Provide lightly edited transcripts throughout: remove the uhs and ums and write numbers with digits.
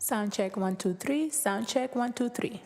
Sound check 1 2 3. Sound check 1 2 3.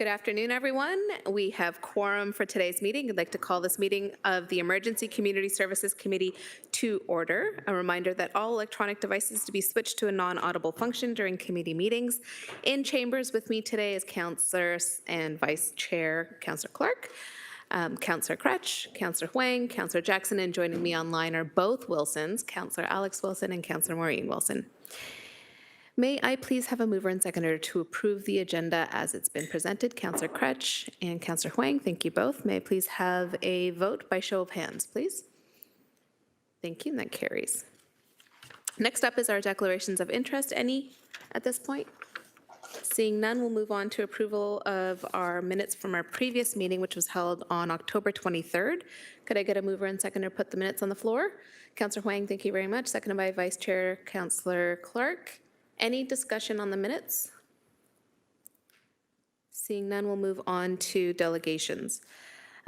Good afternoon, everyone. We have quorum for today's meeting. I'd like to call this meeting of the Emergency Community Services Committee to order. A reminder that all electronic devices to be switched to a non-audible function during committee meetings. In chambers with me today is Councillor and Vice Chair Councillor Clark, Councillor Crutch, Councillor Huang, Councillor Jackson, and joining me online are both Wilsons, Councillor Alex Wilson and Councillor Maureen Wilson. May I please have a mover and seconder to approve the agenda as it's been presented? Councillor Crutch and Councillor Huang, thank you both. May I please have a vote by show of hands, please? Thank you, and that carries. Next up is our declarations of interest. Any at this point? Seeing none, we'll move on to approval of our minutes from our previous meeting, which was held on October 23rd. Could I get a mover and seconder to put the minutes on the floor? Councillor Huang, thank you very much. Seconded by Vice Chair Councillor Clark. Any discussion on the minutes? Seeing none, we'll move on to delegations.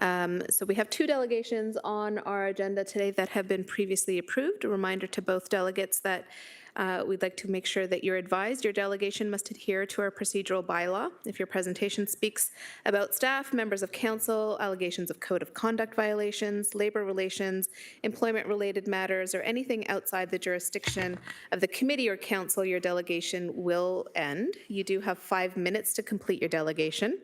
So we have two delegations on our agenda today that have been previously approved. A reminder to both delegates that we'd like to make sure that you're advised your delegation must adhere to our procedural bylaw. If your presentation speaks about staff, members of council, allegations of code of conduct violations, labor relations, employment-related matters, or anything outside the jurisdiction of the committee or council, your delegation will end. You do have 5 minutes to complete your delegation.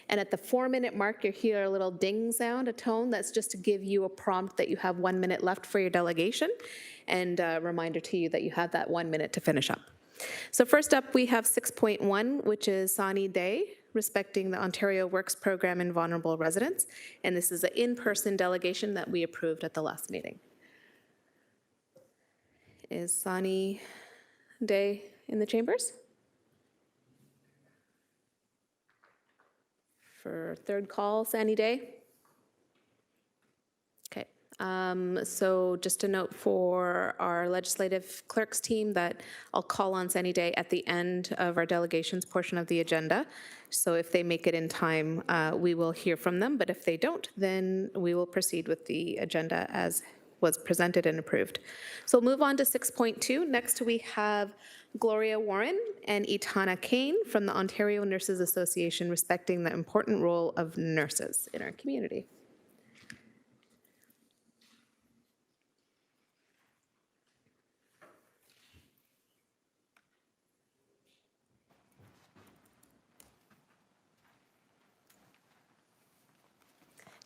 And at the 4-minute mark, you hear a little ding sound, a tone. That's just to give you a prompt that you have 1 minute left for your delegation. And a reminder to you that you have that 1 minute to finish up. So first up, we have 6.1, which is Sani Day, respecting the Ontario Works Program in vulnerable residents. And this is an in-person delegation that we approved at the last meeting. Is Sani Day in the chambers? For third call, Sani Day? Okay. So just a note for our legislative clerks team that I'll call on Sani Day at the end of our delegations portion of the agenda. So if they make it in time, we will hear from them. But if they don't, then we will proceed with the agenda as was presented and approved. So we'll move on to 6.2. Next we have Gloria Warren and Itana Kane from the Ontario Nurses Association respecting the important role of nurses in our community.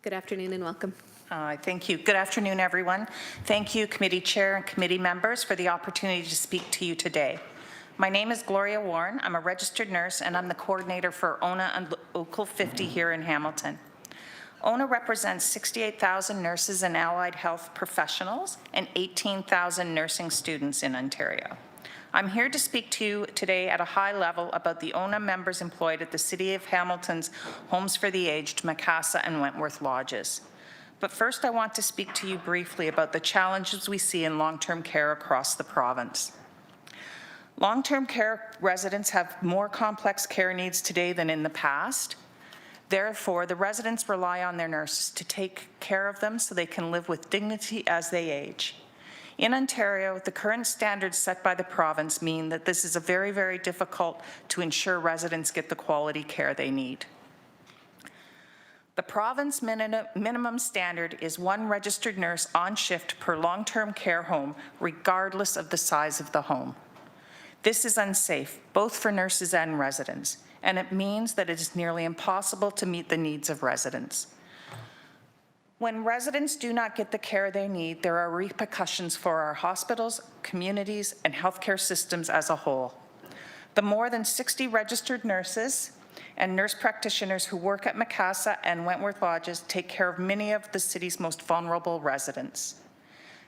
Good afternoon and welcome. Thank you. Good afternoon, everyone. Thank you, committee chair and committee members, for the opportunity to speak to you today. My name is Gloria Warren. I'm a registered nurse, and I'm the coordinator for ONA and Local 50 here in Hamilton. ONA represents 68,000 nurses and allied health professionals and 18,000 nursing students in Ontario. I'm here to speak to you today at a high level about the ONA members employed at the City of Hamilton's Homes for the Aged, Macassa and Wentworth Lodges. But first, I want to speak to you briefly about the challenges we see in long-term care across the province. Long-term care residents have more complex care needs today than in the past. Therefore, the residents rely on their nurses to take care of them so they can live with dignity as they age. In Ontario, the current standards set by the province mean that this is very, very difficult to ensure residents get the quality care they need. The province minimum standard is 1 registered nurse on shift per long-term care home, regardless of the size of the home. This is unsafe, both for nurses and residents, and it means that it is nearly impossible to meet the needs of residents. When residents do not get the care they need, there are repercussions for our hospitals, communities, and healthcare systems as a whole. The more than 60 registered nurses and nurse practitioners who work at Macassa and Wentworth Lodges take care of many of the city's most vulnerable residents.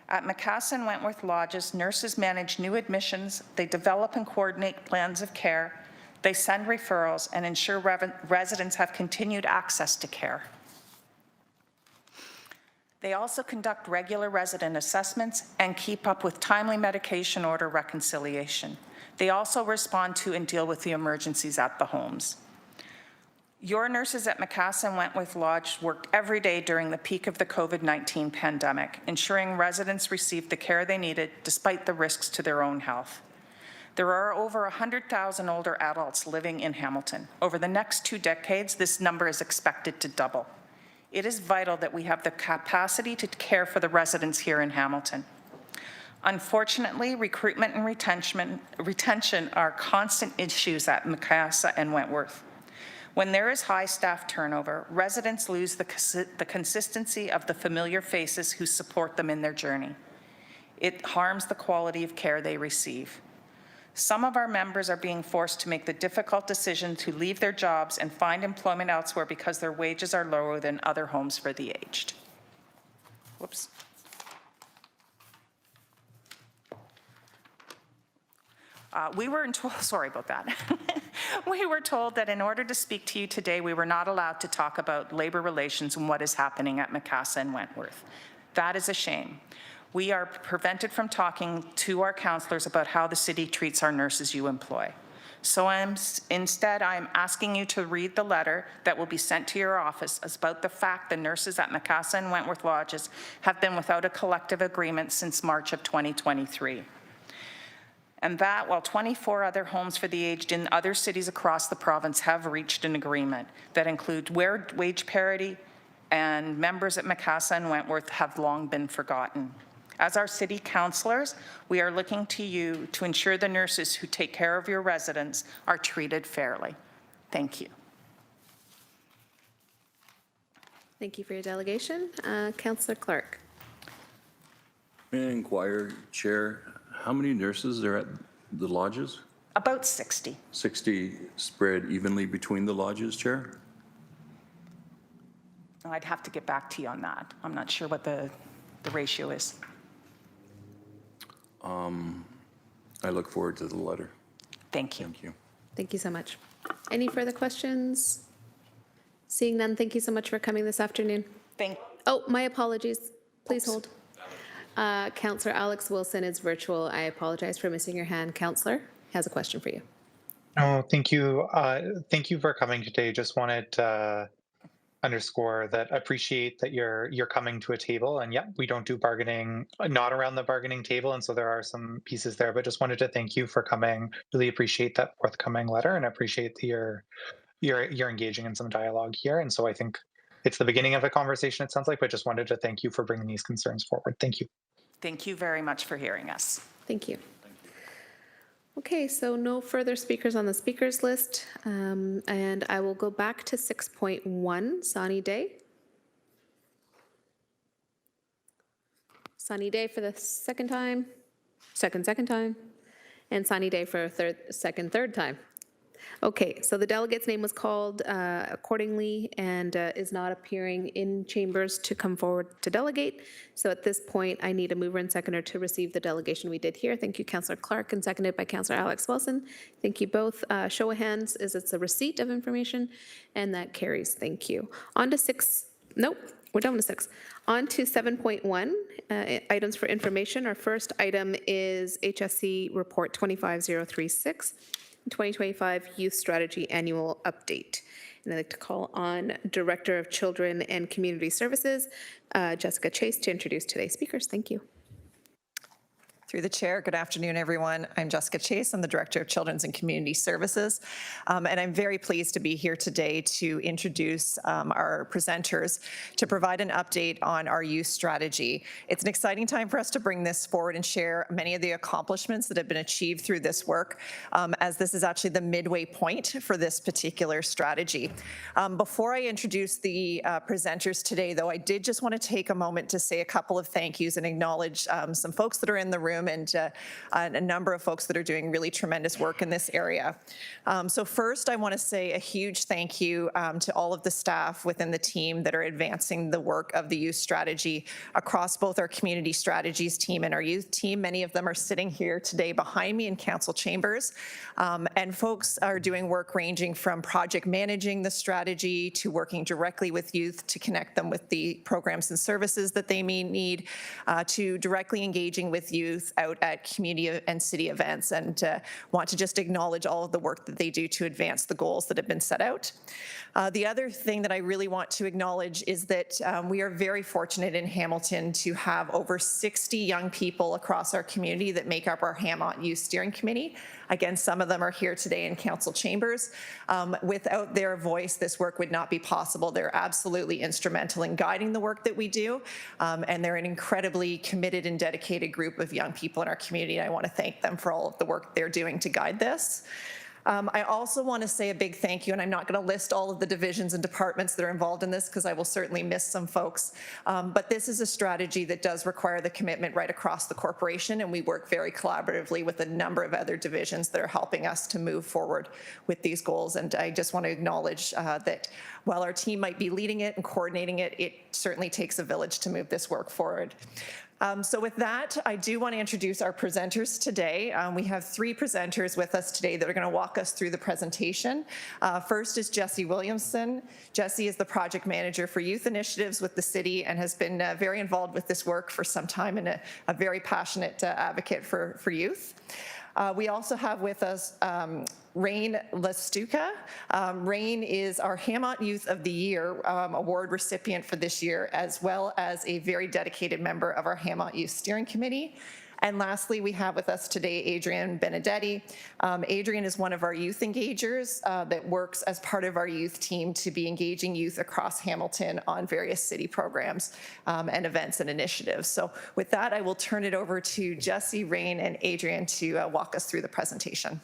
At Macassa and Wentworth Lodges, nurses manage new admissions, they develop and coordinate plans of care, they send referrals, and ensure residents have continued access to care. They also conduct regular resident assessments and keep up with timely medication order reconciliation. They also respond to and deal with the emergencies at the homes. Your nurses at Macassa and Wentworth Lodge worked every day during the peak of the COVID-19 pandemic, ensuring residents received the care they needed despite the risks to their own health. There are over 100,000 older adults living in Hamilton. Over the next 2 decades, this number is expected to double. It is vital that we have the capacity to care for the residents here in Hamilton. Unfortunately, recruitment and retention are constant issues at Macassa and Wentworth. When there is high staff turnover, residents lose the consistency of the familiar faces who support them in their journey. It harms the quality of care they receive. Some of our members are being forced to make the difficult decision to leave their jobs and find employment elsewhere because their wages are lower than other homes for the aged. Whoops. We were told, sorry about that. We were told that in order to speak to you today, we were not allowed to talk about labor relations and what is happening at Macassa and Wentworth. That is a shame. We are prevented from talking to our councillors about how the city treats our nurses you employ. So instead, I'm asking you to read the letter that will be sent to your office about the fact the nurses at Macassa and Wentworth Lodges have been without a collective agreement since March of 2023. And that while 24 other homes for the aged in other cities across the province have reached an agreement that include wage parity, and members at Macassa and Wentworth have long been forgotten. As our city councillors, we are looking to you to ensure the nurses who take care of your residents are treated fairly. Thank you. Thank you for your delegation. Councillor Clark. May I inquire, Chair, how many nurses are at the lodges? About 60. 60 spread evenly between the lodges, Chair? I'd have to get back to you on that. I'm not sure what the ratio is. I look forward to the letter. Thank you. Thank you. Thank you so much. Any further questions? Seeing none, thank you so much for coming this afternoon. Oh, my apologies. Please hold. Councillor Alex Wilson is virtual. I apologize for missing your hand. Councillor has a question for you. Oh, thank you. Thank you for coming today. Just wanted to underscore that I appreciate that you're coming to a table, and yeah, we don't do bargaining, not around the bargaining table, and so there are some pieces there, but just wanted to thank you for coming. Really appreciate that forthcoming letter, and appreciate that you're engaging in some dialogue here. And so I think it's the beginning of a conversation, it sounds like, but just wanted to thank you for bringing these concerns forward. Thank you. Thank you very much for hearing us. Thank you. Okay, so no further speakers on the speakers list, and I will go back to 6.1, Sunny Day. Sunny Day for the second time, second time, and Sunny Day for a third time. Okay, so the delegate's name was called accordingly and is not appearing in chambers to come forward to delegate. So at this point, I need a mover and seconder to receive the delegation we did here. Thank you, Councillor Clark, and seconded by Councillor Alex Wilson. Thank you both. Show of hands is it's a receipt of information, and that carries. Thank you. On to 6. Nope, we're done with 6. On to 7.1, items for information. Our first item is HSC Report 25036. 2025 Youth Strategy Annual Update. And I'd like to call on Director of Children and Community Services, Jessica Chase, to introduce today's speakers. Thank you. Through the chair, good afternoon, everyone. I'm Jessica Chase. I'm the Director of Children's and Community Services, and I'm very pleased to be here today to introduce our presenters to provide an update on our youth strategy. It's an exciting time for us to bring this forward and share many of the accomplishments that have been achieved through this work, as this is actually the midway point for this particular strategy. Before I introduce the presenters today, though, I did just want to take a moment to say a couple of thank yous and acknowledge some folks that are in the room and a number of folks that are doing really tremendous work in this area. So first, I want to say a huge thank you to all of the staff within the team that are advancing the work of the youth strategy across both our community strategies team and our youth team. Many of them are sitting here today behind me in council chambers, and folks are doing work ranging from project managing the strategy to working directly with youth to connect them with the programs and services that they may need, to directly engaging with youth youth out at community and city events, and want to just acknowledge all of the work that they do to advance the goals that have been set out. The other thing that I really want to acknowledge is that we are very fortunate in Hamilton to have over 60 young people across our community that make up our Hamont Youth Steering Committee. Again, some of them are here today in council chambers. Without their voice, this work would not be possible. They're absolutely instrumental in guiding the work that we do, and they're an incredibly committed and dedicated group of young people in our community. And I want to thank them for all of the work they're doing to guide this. I also want to say a big thank you, and I'm not going to list all of the divisions and departments that are involved in this because I will certainly miss some folks, but this is a strategy that does require the commitment right across the corporation, and we work very collaboratively with a number of other divisions that are helping us to move forward with these goals. And I just want to acknowledge that while our team might be leading it and coordinating it, it certainly takes a village to move this work forward. So with that, I do want to introduce our presenters today. We have 3 presenters with us today that are going to walk us through the presentation. First is Jesse Williamson. Jesse is the project manager for youth initiatives with the city and has been very involved with this work for some time, and a very passionate advocate for youth. We also have with us Rain Lastuca. Rain is our Hamont Youth of the Year award recipient for this year, as well as a very dedicated member of our Hamont Youth Steering Committee. And lastly, we have with us today Adrian Benedetti. Adrian is one of our youth engagers that works as part of our youth team to be engaging youth across Hamilton on various city programs and events and initiatives. So with that, I will turn it over to Jesse, Rain, and Adrian to walk us through the presentation.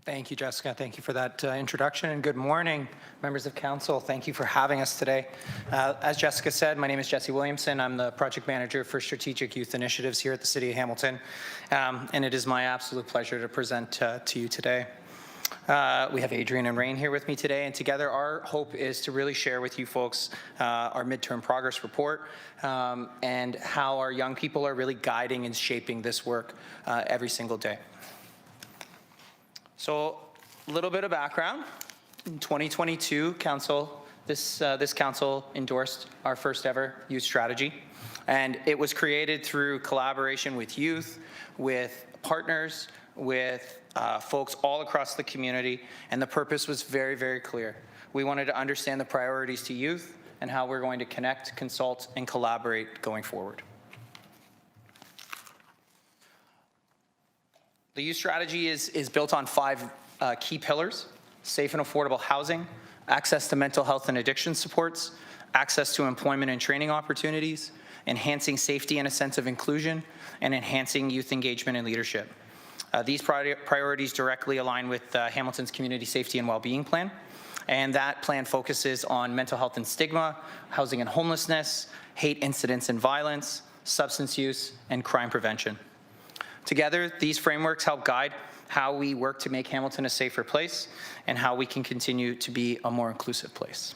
Thank you, Jessica. Thank you for that introduction, and good morning, members of council. Thank you for having us today. As Jessica said, my name is Jesse Williamson. I'm the project manager for strategic youth initiatives here at the City of Hamilton, and it is my absolute pleasure to present to you today. We have Adrian and Rain here with me today, and together our hope is to really share with you folks our midterm progress report and how our young people are really guiding and shaping this work every single day. So a little bit of background. In 2022, this council endorsed our first ever youth strategy, and it was created through collaboration with youth, with partners, with folks all across the community, and the purpose was very, very clear. We wanted to understand the priorities to youth and how we're going to connect, consult, and collaborate going forward. The youth strategy is built on 5 key pillars: safe and affordable housing, access to mental health and addiction supports, access to employment and training opportunities, enhancing safety and a sense of inclusion, and enhancing youth engagement and leadership. These priorities directly align with Hamilton's Community Safety and Wellbeing Plan, and that plan focuses on mental health and stigma, housing and homelessness, hate incidents and violence, substance use, and crime prevention. Together, these frameworks help guide how we work to make Hamilton a safer place and how we can continue to be a more inclusive place.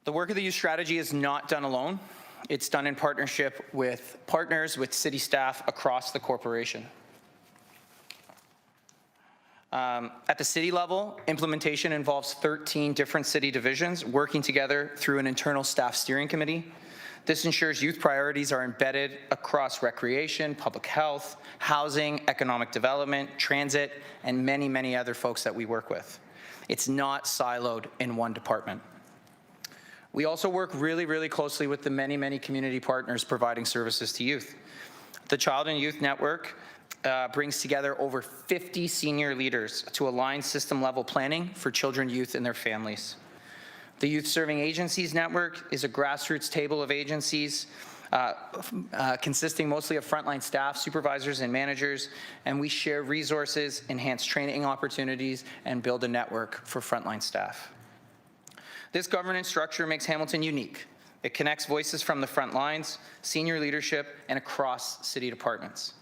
The work of the youth strategy is not done alone. It's done in partnership with partners, with city staff across the corporation. At the city level, implementation involves 13 different city divisions working together through an internal staff steering committee. This ensures youth priorities are embedded across recreation, public health, housing, economic development, transit, and many, many other folks that we work with. It's not siloed in one department. We also work really, really closely with the many, many community partners providing services to youth. The Child and Youth Network brings together over 50 senior leaders to align system-level planning for children, youth, and their families. The Youth Serving Agencies Network is a grassroots table of agencies consisting mostly of frontline staff, supervisors, and managers, and we share resources, enhance training opportunities, and build a network for frontline staff. This governance structure makes Hamilton unique. It connects voices from the front lines, senior leadership, and across city departments.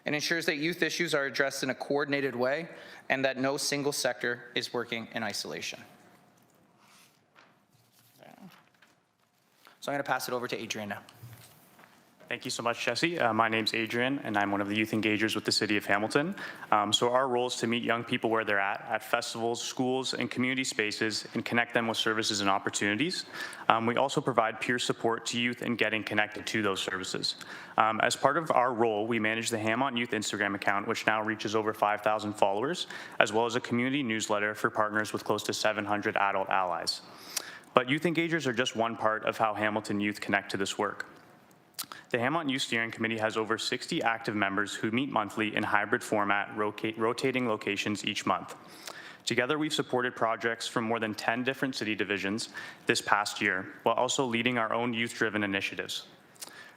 It ensures that youth issues are addressed in a coordinated way and that no single sector is working in isolation. So I'm going to pass it over to Adrian now. Thank you so much, Jesse. My name's Adrian, and I'm one of the youth engagers with the City of Hamilton. So our role is to meet young people where they're at festivals, schools, and community spaces, and connect them with services and opportunities. We also provide peer support to youth in getting connected to those services. As part of our role, we manage the Hammont Youth Instagram account, which now reaches over 5,000 followers, as well as a community newsletter for partners with close to 700 adult allies. But youth engagers are just one part of how Hamilton youth connect to this work. The Hammont Youth Steering Committee has over 60 active members who meet monthly in hybrid format, rotating locations each month. Together, we've supported projects from more than 10 different city divisions this past year, while also leading our own youth-driven initiatives.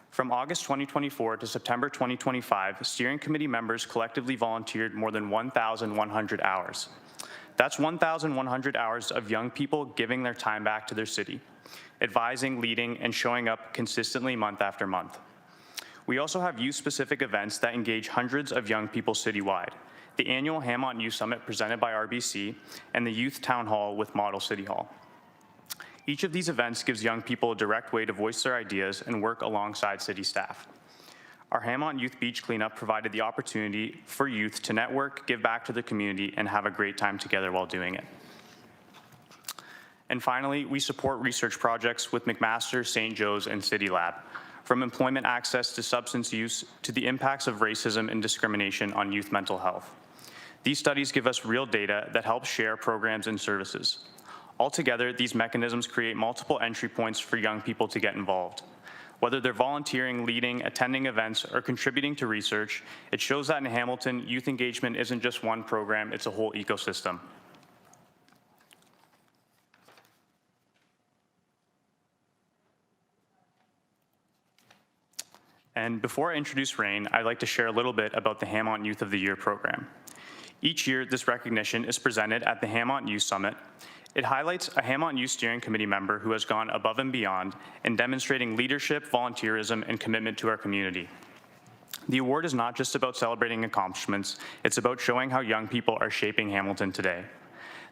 From August 2024 to September 2025, steering committee members collectively volunteered more than 1,100 hours. That's 1,100 hours of young people giving their time back to their city, advising, leading, and showing up consistently month after month. We also have youth-specific events that engage hundreds of young people citywide. The annual Hammont Youth Summit presented by RBC and the Youth Town Hall with Model City Hall. Each of these events gives young people a direct way to voice their ideas and work alongside city staff. Our Hammont Youth Beach Cleanup provided the opportunity for youth to network, give back to the community, and have a great time together while doing it. And finally, we support research projects with McMaster, St. Joe's, and City Lab, from employment access to substance use to the impacts of racism and discrimination on youth mental health. These studies give us real data that helps share programs and services. Altogether, these mechanisms create multiple entry points for young people to get involved. Whether they're volunteering, leading, attending events, or contributing to research, it shows that in Hamilton, youth engagement isn't just one program, it's a whole ecosystem. And before I introduce Rain, I'd like to share a little bit about the Hammont Youth of the Year program. Each year, this recognition is presented at the Hammont Youth Summit. It highlights a Hammont Youth Steering Committee member who has gone above and beyond in demonstrating leadership, volunteerism, and commitment to our community. The award is not just about celebrating accomplishments, it's about showing how young people are shaping Hamilton today.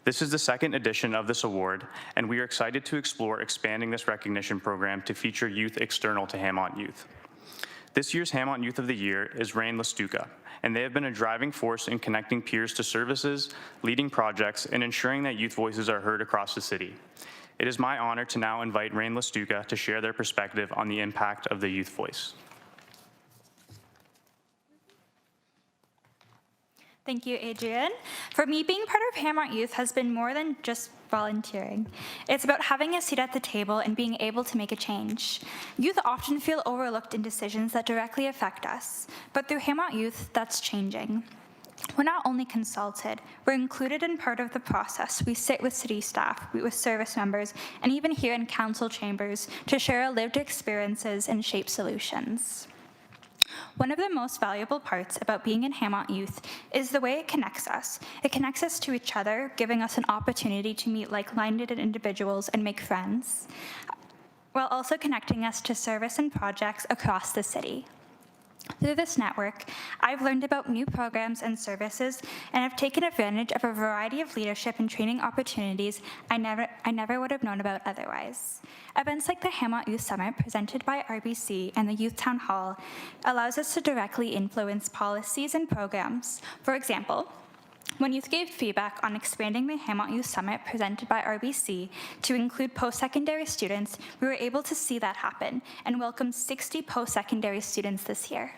This is the second edition of this award, and we are excited to explore expanding this recognition program to feature youth external to Hammont Youth. This year's Hammont Youth of the Year is Rain Lastuca, and they have been a driving force in connecting peers to services, leading projects, and ensuring that youth voices are heard across the city. It is my honor to now invite Rain Lastuca to share their perspective on the impact of the youth voice. Thank you, Adrian. For me, being part of Hammont Youth has been more than just volunteering. It's about having a seat at the table and being able to make a change. Youth often feel overlooked in decisions that directly affect us, but through Hammont Youth, that's changing. We're not only consulted, we're included in part of the process. We sit with city staff, with service members, and even here in council chambers to share our lived experiences and shape solutions. One of the most valuable parts about being in Hammont Youth is the way it connects us. It connects us to each other, giving us an opportunity to meet like-minded individuals and make friends, while also connecting us to service and projects across the city. Through this network, I've learned about new programs and services and have taken advantage of a variety of leadership and training opportunities I never would have known about otherwise. Events like the Hammont Youth Summit presented by RBC and the Youth Town Hall allows us to directly influence policies and programs. For example, when youth gave feedback on expanding the Hammont Youth Summit presented by RBC to include post-secondary students, we were able to see that happen and welcome 60 post-secondary students this year.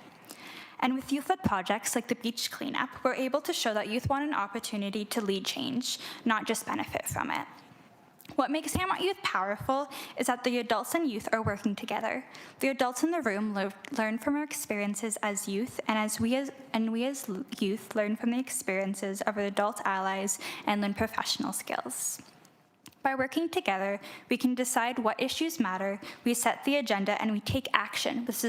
And with youth-led projects like the beach cleanup, we're able to show that youth want an opportunity to lead change, not just benefit from it. What makes Hammont Youth powerful is that the adults and youth are working together. The adults in the room learn from our experiences as youth, and we as youth learn from the experiences of our adult allies and learn professional skills. By working together, we can decide what issues matter, we set the agenda, and we take action with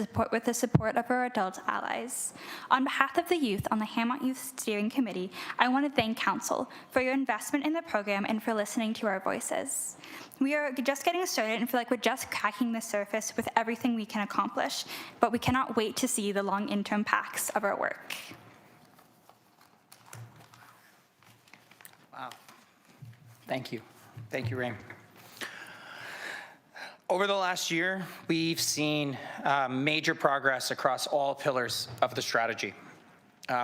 the support of our adult allies. On behalf of the youth on the Hammont Youth Steering Committee, I want to thank Council for your investment in the program and for listening to our voices. We are just getting started and feel like we're just cracking the surface with everything we can accomplish, but we cannot wait to see the long interim impacts of our work. Wow. Thank you. Thank you, Rain. Over the last year, we've seen major progress across all pillars of the strategy.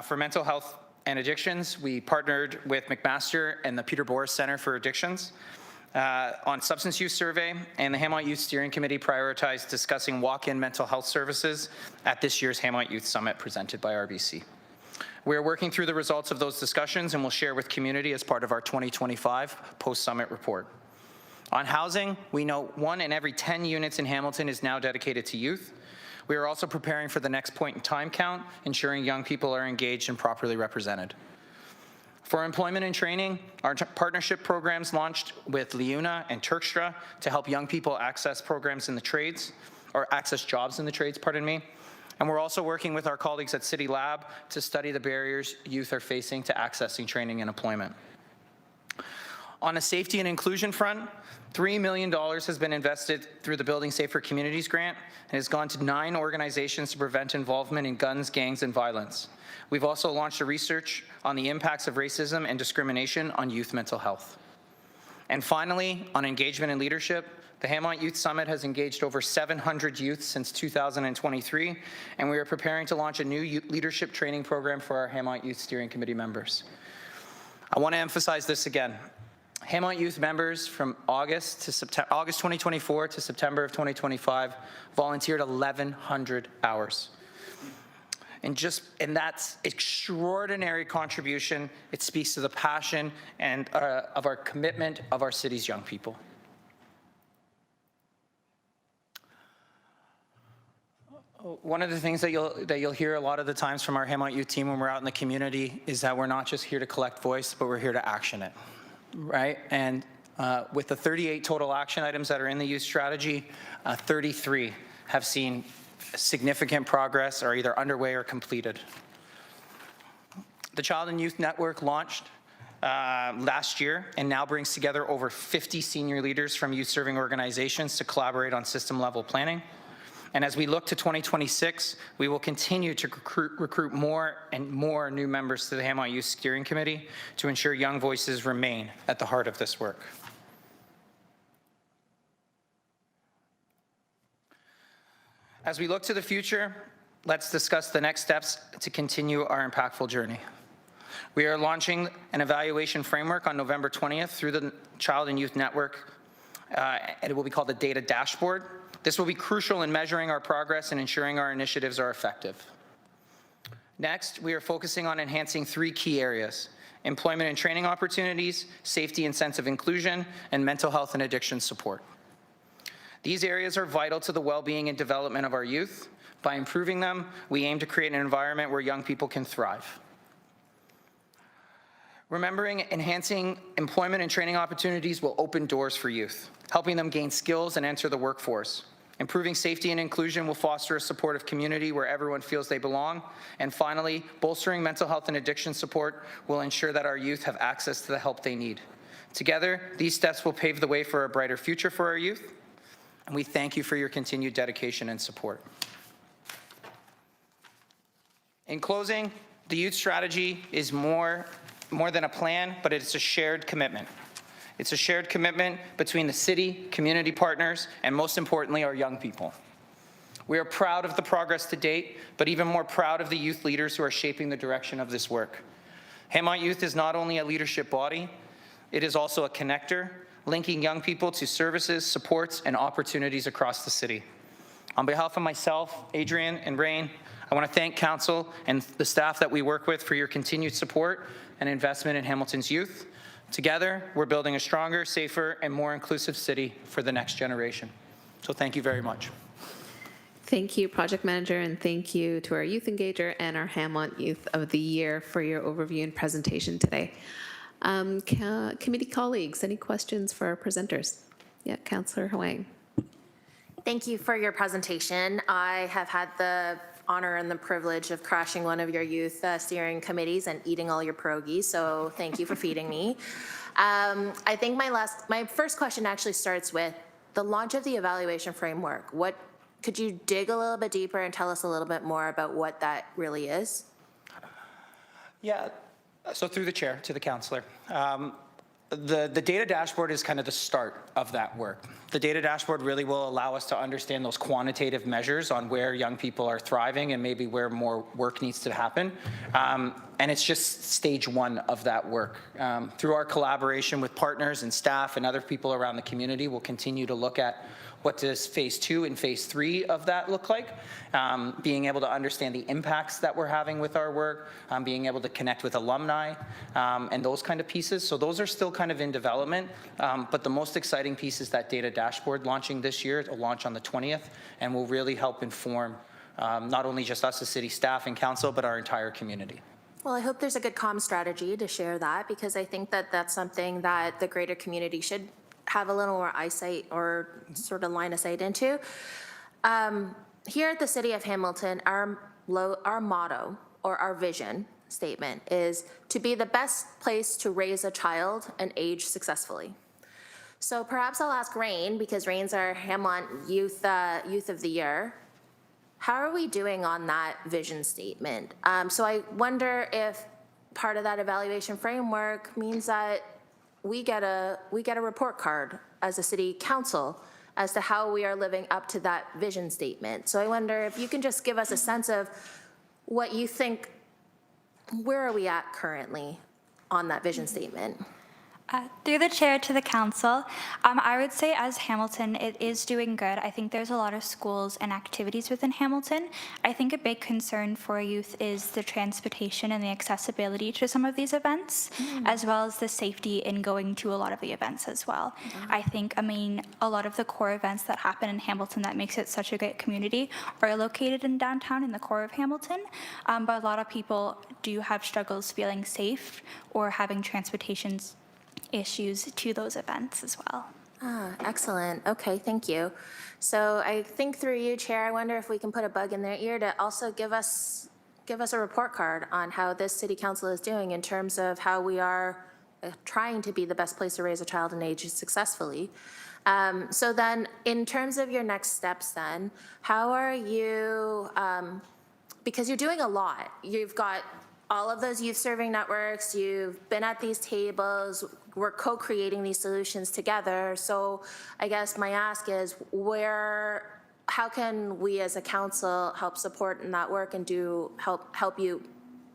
For mental health and addictions, we partnered with McMaster and the Peter Boris Center for Addictions on substance use survey, and the Hamilton Youth Steering Committee prioritized discussing walk-in mental health services at this year's Hamilton Youth Summit presented by RBC. We're working through the results of those discussions and will share with community as part of our 2025 post-summit report. On housing, we know 1 in every 10 units in Hamilton is now dedicated to youth. We are also preparing for the next point in time count, ensuring young people are engaged and properly represented. For employment and training, our partnership programs launched with Leuna and Turkstra to help young people access programs in the trades, or access jobs in the trades, pardon me. And we're also working with our colleagues at City Lab to study the barriers youth are facing to accessing training and employment. On a safety and inclusion front, $3 million has been invested through the Building Safer Communities grant and has gone to 9 organizations to prevent involvement in guns, gangs, and violence. We've also launched a research on the impacts of racism and discrimination on youth mental health. And finally, on engagement and leadership, the Hamilton Youth Summit has engaged over 700 youth since 2023, and we are preparing to launch a new leadership training program for our Hamilton Youth Steering Committee members. I want to emphasize this again. Hamilton Youth members from August 2024 to September of 2025 volunteered 1,100 hours. And that's extraordinary contribution. It speaks to the passion and of our commitment of our city's young people. One of the things that you'll hear a lot of the times from our Hamilton Youth team when we're out in the community is that we're not just here to collect voice, but we're here to action it. Right, and with the 38 total action items that are in the youth strategy, 33 have seen significant progress, are either underway or completed. The Child and Youth Network launched last year and now brings together over 50 senior leaders from youth-serving organizations to collaborate on system-level planning. And as we look to 2026, we will continue to recruit more and more new members to the Hamilton Youth Steering Committee to ensure young voices remain at the heart of this work. As we look to the future, let's discuss the next steps to continue our impactful journey. We are launching an evaluation framework on November 20th through the Child and Youth Network, and it will be called the Data Dashboard. This will be crucial in measuring our progress and ensuring our initiatives are effective. Next, we are focusing on enhancing 3 key areas: employment and training opportunities, safety and sense of inclusion, and mental health and addiction support. These areas are vital to the well-being and development of our youth. By improving them, we aim to create an environment where young people can thrive. Remembering enhancing employment and training opportunities will open doors for youth, helping them gain skills and enter the workforce. Improving safety and inclusion will foster a supportive community where everyone feels they belong. And finally, bolstering mental health and addiction support will ensure that our youth have access to the help they need. Together, these steps will pave the way for a brighter future for our youth. And we thank you for your continued dedication and support. In closing, the youth strategy is more than a plan, but it's a shared commitment. It's a shared commitment between the city, community partners, and most importantly, our young people. We are proud of the progress to date, but even more proud of the youth leaders who are shaping the direction of this work. Hamilton Youth is not only a leadership body, it is also a connector, linking young people to services, supports, and opportunities across the city. On behalf of myself, Adrian, and Rain, I want to thank Council and the staff that we work with for your continued support and investment in Hamilton's youth. Together, we're building a stronger, safer, and more inclusive city for the next generation. So thank you very much. Thank you, Project Manager, and thank you to our Youth Engager and our Hamilton Youth of the Year for your overview and presentation today. Committee colleagues, any questions for our presenters? Yeah, Councillor Huang. Thank you for your presentation. I have had the honor and the privilege of crashing one of your youth steering committees and eating all your pierogies, so thank you for feeding me. I think my first question actually starts with the launch of the evaluation framework. Could you dig a little bit deeper and tell us a little bit more about what that really is? Yeah, so through the chair to the councillor. The data dashboard is kind of the start of that work. The data dashboard really will allow us to understand those quantitative measures on where young people are thriving and maybe where more work needs to happen. And it's just stage one of that work. Through our collaboration with partners and staff and other people around the community, we'll continue to look at what does phase 2 and phase 3 of that look like, being able to understand the impacts that we're having with our work, being able to connect with alumni, and those kind of pieces. So those are still kind of in development, but the most exciting piece is that data dashboard launching this year. It'll launch on the 20th and will really help inform not only just us as city staff and council, but our entire community. Well, I hope there's a good comm strategy to share that, because I think that that's something that the greater community should have a little more eyesight or sort of line of sight into. Here at the City of Hamilton, our motto or our vision statement is to be the best place to raise a child and age successfully. So perhaps I'll ask Rain, because Rain's our Hamont Youth of the Year. How are we doing on that vision statement? So I wonder if part of that evaluation framework means that we get a report card as a city council as to how we are living up to that vision statement. So I wonder if you can just give us a sense of what you think, where are we at currently on that vision statement? Through the chair to the council, I would say as Hamilton, it is doing good. I think there's a lot of schools and activities within Hamilton. I think a big concern for youth is the transportation and the accessibility to some of these events, as well as the safety in going to a lot of the events as well. I think, a lot of the core events that happen in Hamilton that makes it such a great community are located in downtown in the core of Hamilton, but a lot of people do have struggles feeling safe or having transportation issues to those events as well. Excellent. Okay, thank you. So I think through you, Chair, I wonder if we can put a bug in their ear to also give us a report card on how this city council is doing in terms of how we are trying to be the best place to raise a child and age successfully. So then, in terms of your next steps then, how are you, because you're doing a lot. You've got all of those youth serving networks, you've been at these tables, we're co-creating these solutions together. So I guess my ask is how can we as a council help support in that work and help you?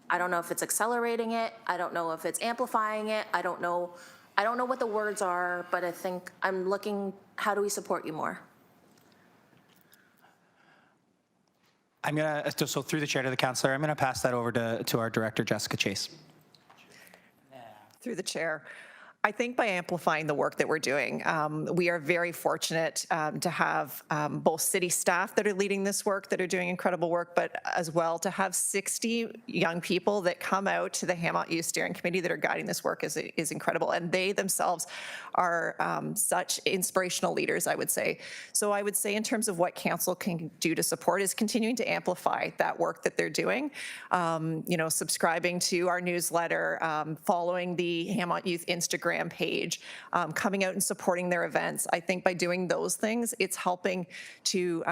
I don't know if it's accelerating it, I don't know if it's amplifying it, I don't know what the words are, but I think I'm looking, how do we support you more? So through the chair to the councillor, I'm gonna pass that over to our director, Jessica Chase. Through the chair. I think by amplifying the work that we're doing, we are very fortunate to have both city staff that are leading this work, that are doing incredible work, but as well to have 60 young people that come out to the Hamont Youth Steering Committee that are guiding this work is incredible. And they themselves are such inspirational leaders, I would say. So I would say in terms of what council can do to support is continuing to amplify that work that they're doing. Subscribing to our newsletter, following the Hamont Youth Instagram page, coming out and supporting their events. I think by doing those things, it's helping to,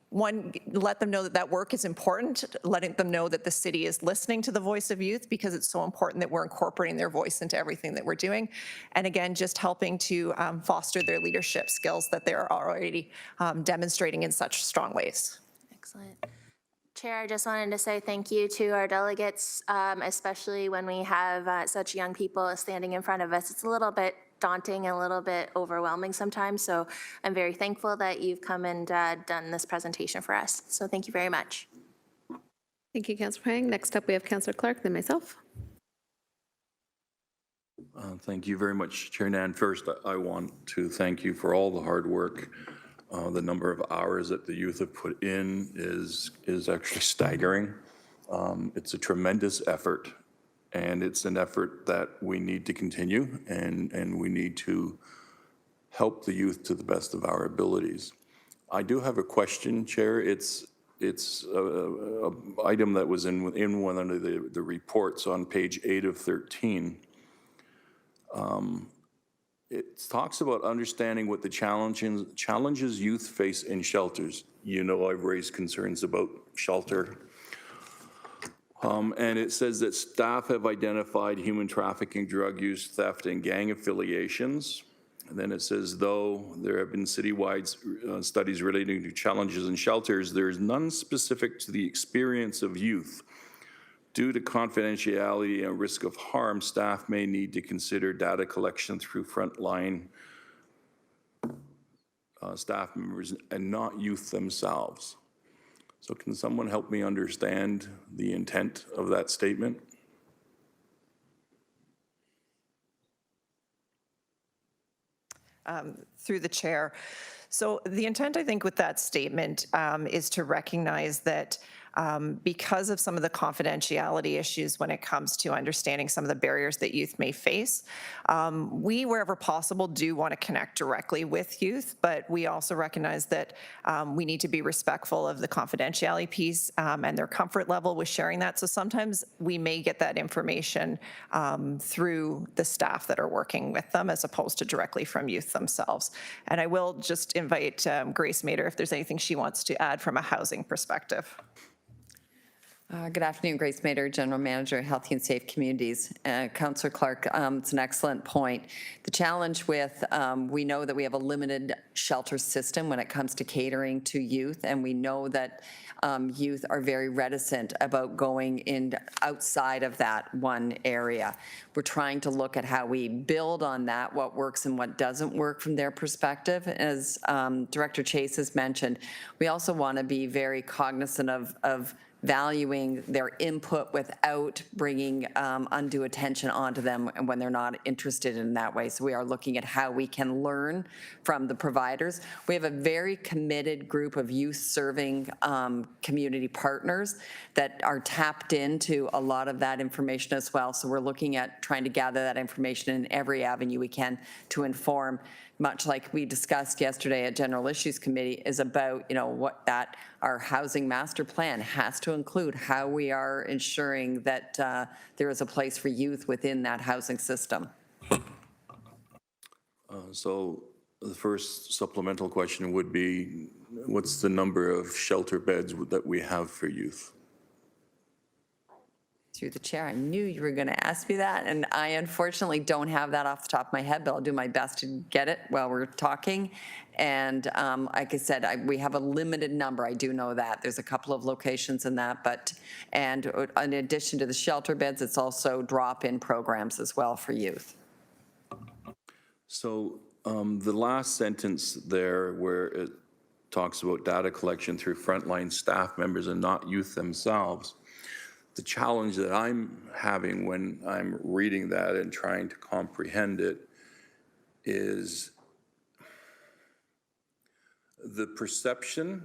one, let them know that that work is important, letting them know that the city is listening to the voice of youth, because it's so important that we're incorporating their voice into everything that we're doing. And again, just helping to foster their leadership skills that they're already demonstrating in such strong ways. Excellent. Chair, I just wanted to say thank you to our delegates, especially when we have such young people standing in front of us. It's a little bit daunting and a little bit overwhelming sometimes, so I'm very thankful that you've come and done this presentation for us. So thank you very much. Thank you, Councillor Huang. Next up, we have Councillor Clark, then myself. Thank you very much, Chair Nan. First, I want to thank you for all the hard work. The number of hours that the youth have put in is actually staggering. It's a tremendous effort, and it's an effort that we need to continue, and we need to help the youth to the best of our abilities. I do have a question, Chair. It's a item that was in one of the reports on page 8 of 13. It talks about understanding what the challenges youth face in shelters. You know, I've raised concerns about shelter. And it says that staff have identified human trafficking, drug use, theft, and gang affiliations. And then it says, though there have been citywide studies relating to challenges in shelters, there is none specific to the experience of youth. Due to confidentiality and risk of harm, staff may need to consider data collection through frontline staff members and not youth themselves. So can someone help me understand the intent of that statement? Through the chair. So the intent, I think, with that statement is to recognize that because of some of the confidentiality issues when it comes to understanding some of the barriers that youth may face, we, wherever possible, do want to connect directly with youth, but we also recognize that we need to be respectful of the confidentiality piece and their comfort level with sharing that. So sometimes we may get that information through the staff that are working with them as opposed to directly from youth themselves. And I will just invite Grace Mader if there's anything she wants to add from a housing perspective. Good afternoon, Grace Mader, General Manager, Healthy and Safe Communities. Councillor Clark, it's an excellent point. The challenge with, we know that we have a limited shelter system when it comes to catering to youth, and we know that youth are very reticent about going in outside of that one area. We're trying to look at how we build on that, what works and what doesn't work from their perspective. As Director Chase has mentioned, we also want to be very cognizant of valuing their input without bringing undue attention onto them and when they're not interested in that way. So we are looking at how we can learn from the providers. We have a very committed group of youth-serving community partners that are tapped into a lot of that information as well. So we're looking at trying to gather that information in every avenue we can to inform, much like we discussed yesterday at General Issues Committee, is about, you know, what that our housing master plan has to include, how we are ensuring that there is a place for youth within that housing system. So the first supplemental question would be, what's the number of shelter beds that we have for youth? Through the chair, I knew you were going to ask me that, and I unfortunately don't have that off the top of my head, but I'll do my best to get it while we're talking. And like I said, we have a limited number. I do know that. There's a couple of locations in that, but, and in addition to the shelter beds, it's also drop-in programs as well for youth. So the last sentence there where it talks about data collection through frontline staff members and not youth themselves, the challenge that I'm having when I'm reading that and trying to comprehend it is the perception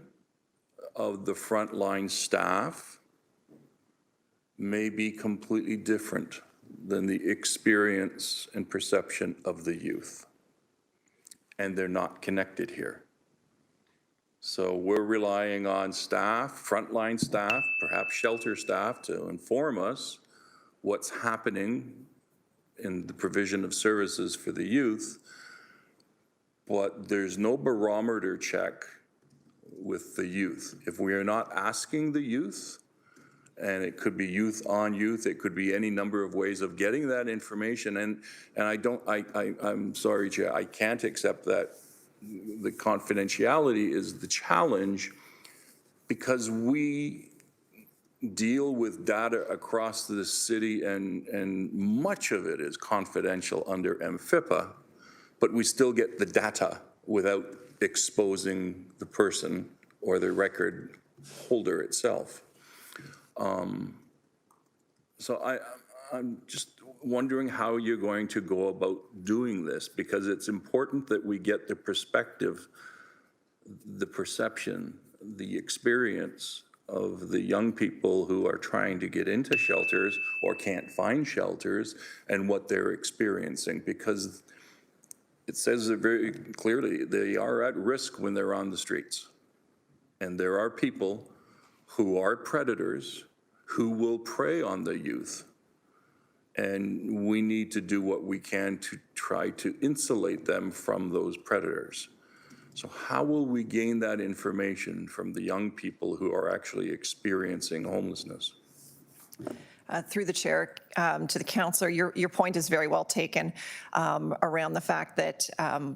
of the frontline staff may be completely different than the experience and perception of the youth. And they're not connected here. So we're relying on staff, frontline staff, perhaps shelter staff, to inform us what's happening in the provision of services for the youth, but there's no barometer check with the youth. If we are not asking the youth, and it could be youth on youth, it could be any number of ways of getting that information, and I'm sorry, Chair, I can't accept that the confidentiality is the challenge, because we deal with data across the city and much of it is confidential under MFIPA, but we still get the data without exposing the person or the record holder itself. So I'm just wondering how you're going to go about doing this, because it's important that we get the perspective, the perception, the experience of the young people who are trying to get into shelters or can't find shelters and what they're experiencing, because it says it very clearly, they are at risk when they're on the streets. And there are people who are predators who will prey on the youth. And we need to do what we can to try to insulate them from those predators. So how will we gain that information from the young people who are actually experiencing homelessness? Through the chair to the councillor, your point is very well taken around the fact that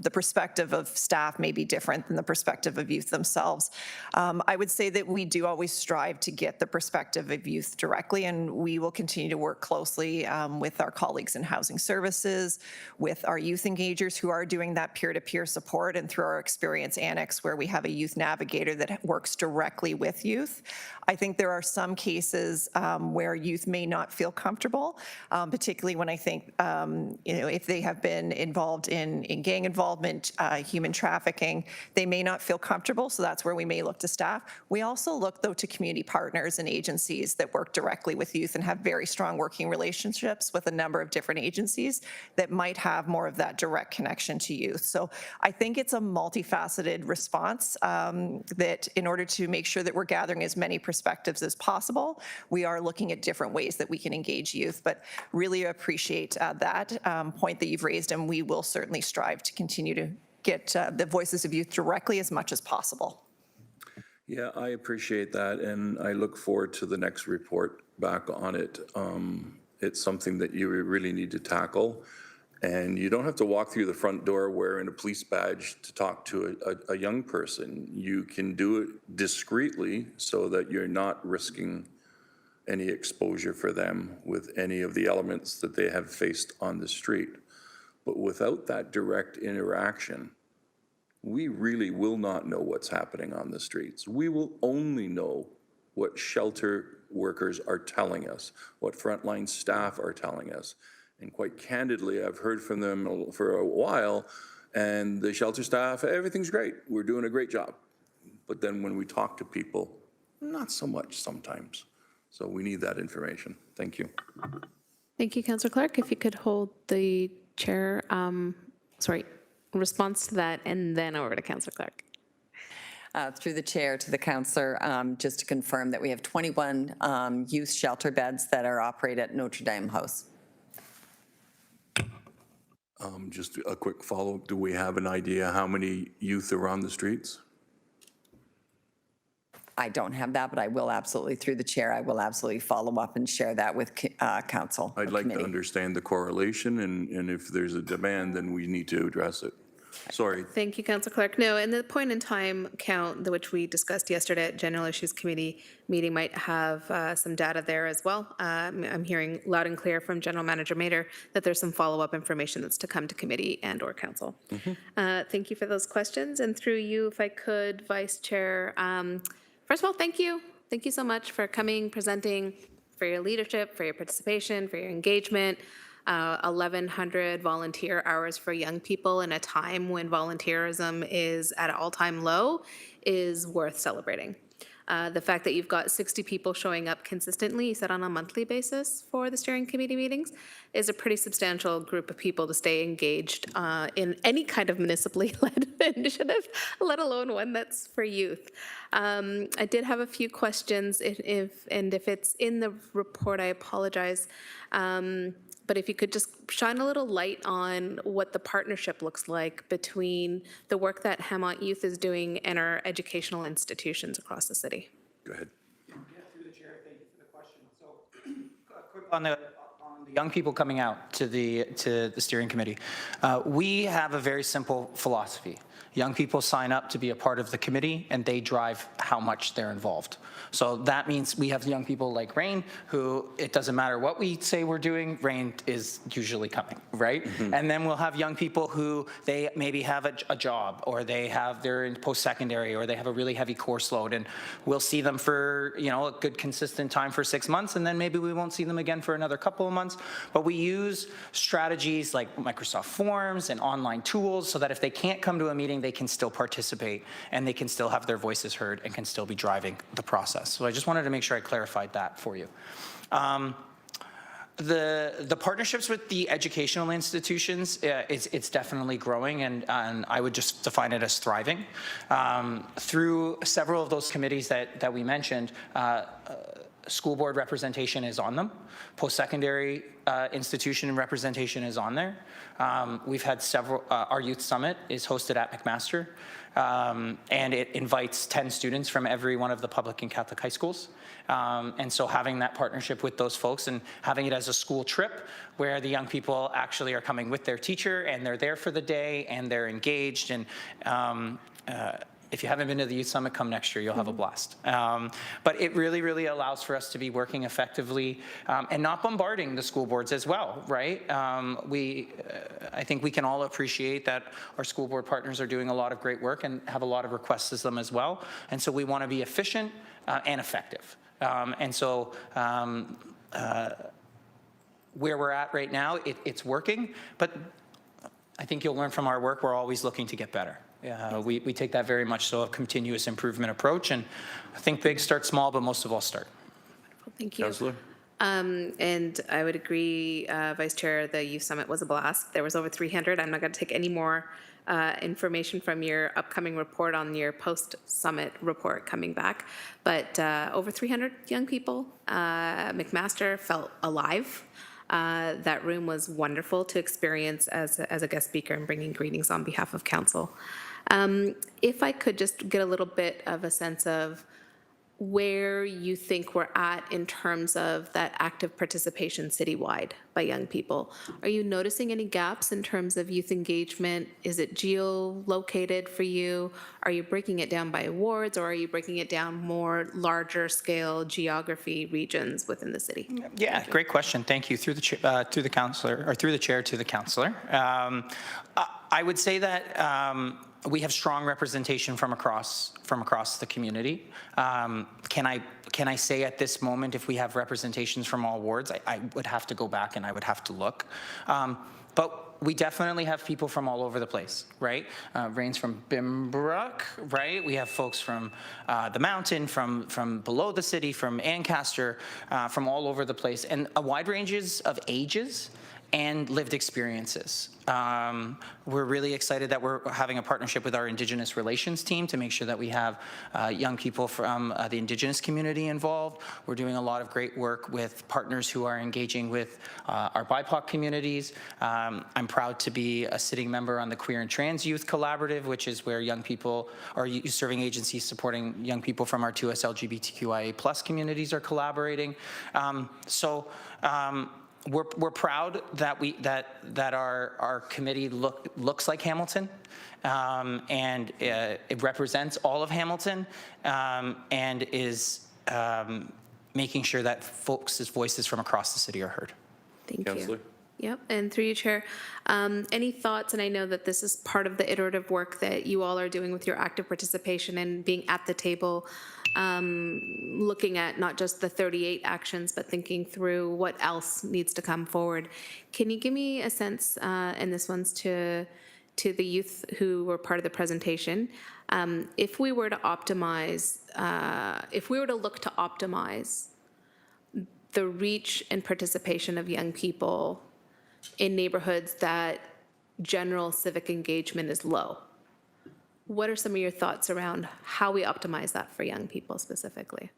the perspective of staff may be different than the perspective of youth themselves. I would say that we do always strive to get the perspective of youth directly, and we will continue to work closely with our colleagues in housing services, with our youth engagers who are doing that peer-to-peer support, and through our experience annex where we have a youth navigator that works directly with youth. I think there are some cases where youth may not feel comfortable, particularly when I think, if they have been involved in gang involvement, human trafficking, they may not feel comfortable, so that's where we may look to staff. We also look, though, to community partners and agencies that work directly with youth and have very strong working relationships with a number of different agencies that might have more of that direct connection to youth. So I think it's a multifaceted response that in order to make sure that we're gathering as many perspectives as possible, we are looking at different ways that we can engage youth, but really appreciate that point that you've raised, and we will certainly strive to continue to get the voices of youth directly as much as possible. Yeah, I appreciate that, and I look forward to the next report back on it. It's something that you really need to tackle, and you don't have to walk through the front door wearing a police badge to talk to a young person. You can do it discreetly so that you're not risking any exposure for them with any of the elements that they have faced on the street. But without that direct interaction, we really will not know what's happening on the streets. We will only know what shelter workers are telling us, what frontline staff are telling us. And quite candidly, I've heard from them for a while, and the shelter staff, everything's great. We're doing a great job. But then when we talk to people, not so much sometimes. So we need that information. Thank you. Thank you, Councillor Clark. If you could hold the chair, response to that, and then over to Councillor Clark. Through the chair to the councillor, just to confirm that we have 21 youth shelter beds that are operated at Notre Dame House. Just a quick follow-up. Do we have an idea how many youth are on the streets? I don't have that, but I will absolutely, through the chair, I will absolutely follow up and share that with council. I'd like to understand the correlation, and if there's a demand, then we need to address it. Sorry. Thank you, Councillor Clark. No, and the point in time count, which we discussed yesterday at General Issues Committee meeting, might have some data there as well. I'm hearing loud and clear from General Manager Mader that there's some follow-up information that's to come to committee and or council. Thank you for those questions. And through you, if I could, Vice Chair, first of all, thank you. Thank you so much for coming, presenting, for your leadership, for your participation, for your engagement. 1,100 volunteer hours for young people in a time when volunteerism is at an all-time low is worth celebrating. The fact that you've got 60 people showing up consistently, you said on a monthly basis for the steering committee meetings, is a pretty substantial group of people to stay engaged in any kind of municipally led initiative, let alone one that's for youth. I did have a few questions, if it's in the report, I apologize. But if you could just shine a little light on what the partnership looks like between the work that Hammond Youth is doing and our educational institutions across the city. Go ahead. Yeah, through the chair, thank you for the question. So, quick on the young people coming out to the steering committee. We have a very simple philosophy. Young people sign up to be a part of the committee, and they drive how much they're involved. So that means we have young people like Rain, who it doesn't matter what we say we're doing, Rain is usually coming, right? And then we'll have young people who they maybe have a job, or they're in post-secondary, or they have a really heavy course load, and we'll see them for a good consistent time for 6 months, and then maybe we won't see them again for another couple of months. But we use strategies like Microsoft Forms and online tools so that if they can't come to a meeting, they can still participate, and they can still have their voices heard and can still be driving the process. So I just wanted to make sure I clarified that for you. The partnerships with the educational institutions, it's definitely growing, and I would just define it as thriving. Through several of those committees that we mentioned, school board representation is on them. Post-secondary institution representation is on there. We've had several, our youth summit is hosted at McMaster, and it invites 10 students from every one of the public and Catholic high schools. And so having that partnership with those folks and having it as a school trip where the young people actually are coming with their teacher and they're there for the day and they're engaged. And if you haven't been to the Youth Summit, come next year, you'll have a blast. But it really, really allows for us to be working effectively and not bombarding the school boards as well, right? I think we can all appreciate that our school board partners are doing a lot of great work and have a lot of requests to them as well. And so we want to be efficient and effective. Where we're at right now, it's working, but I think you'll learn from our work, we're always looking to get better. We take that very much so, a continuous improvement approach, and I think big, start small, but most of all start. Thank you. Councillor? And I would agree, Vice Chair, the Youth Summit was a blast. There was over 300. I'm not going to take any more information from your upcoming report on your post-summit report coming back, but over 300 young people. McMaster felt alive. That room was wonderful to experience as a guest speaker and bringing greetings on behalf of council. If I could just get a little bit of a sense of where you think we're at in terms of that active participation citywide by young people. Are you noticing any gaps in terms of youth engagement? Is it geo-located for you? Are you breaking it down by wards, or are you breaking it down more larger scale geography regions within the city? Yeah, great question. Thank you. Through the councillor, or through the chair to the councillor. I would say that we have strong representation from across the community. Can I say at this moment if we have representations from all wards? I would have to go back and I would have to look. But we definitely have people from all over the place, right? Rains from Bimbrook, right? We have folks from the mountain, from below the city, from Ancaster, from all over the place, and a wide ranges of ages and lived experiences. We're really excited that we're having a partnership with our Indigenous Relations team to make sure that we have young people from the Indigenous community involved. We're doing a lot of great work with partners who are engaging with our BIPOC communities. I'm proud to be a sitting member on the Queer and Trans Youth Collaborative, which is where young people, or youth serving agencies supporting young people from our 2S LGBTQIA+ communities are collaborating. We're proud that our committee looks like Hamilton, and it represents all of Hamilton, and is making sure that folks' voices from across the city are heard. Thank Councillor? you. Yep, and through you, Chair, any thoughts, and I know that this is part of the iterative work that you all are doing with your active participation and being at the table, looking at not just the 38 actions, but thinking through what else needs to come forward. Can you give me a sense, and this one's to the youth who were part of the presentation, if we were to optimize, if we were to look to optimize the reach and participation of young people in neighborhoods that general civic engagement is low, what are some of your thoughts around how we optimize that for young people specifically?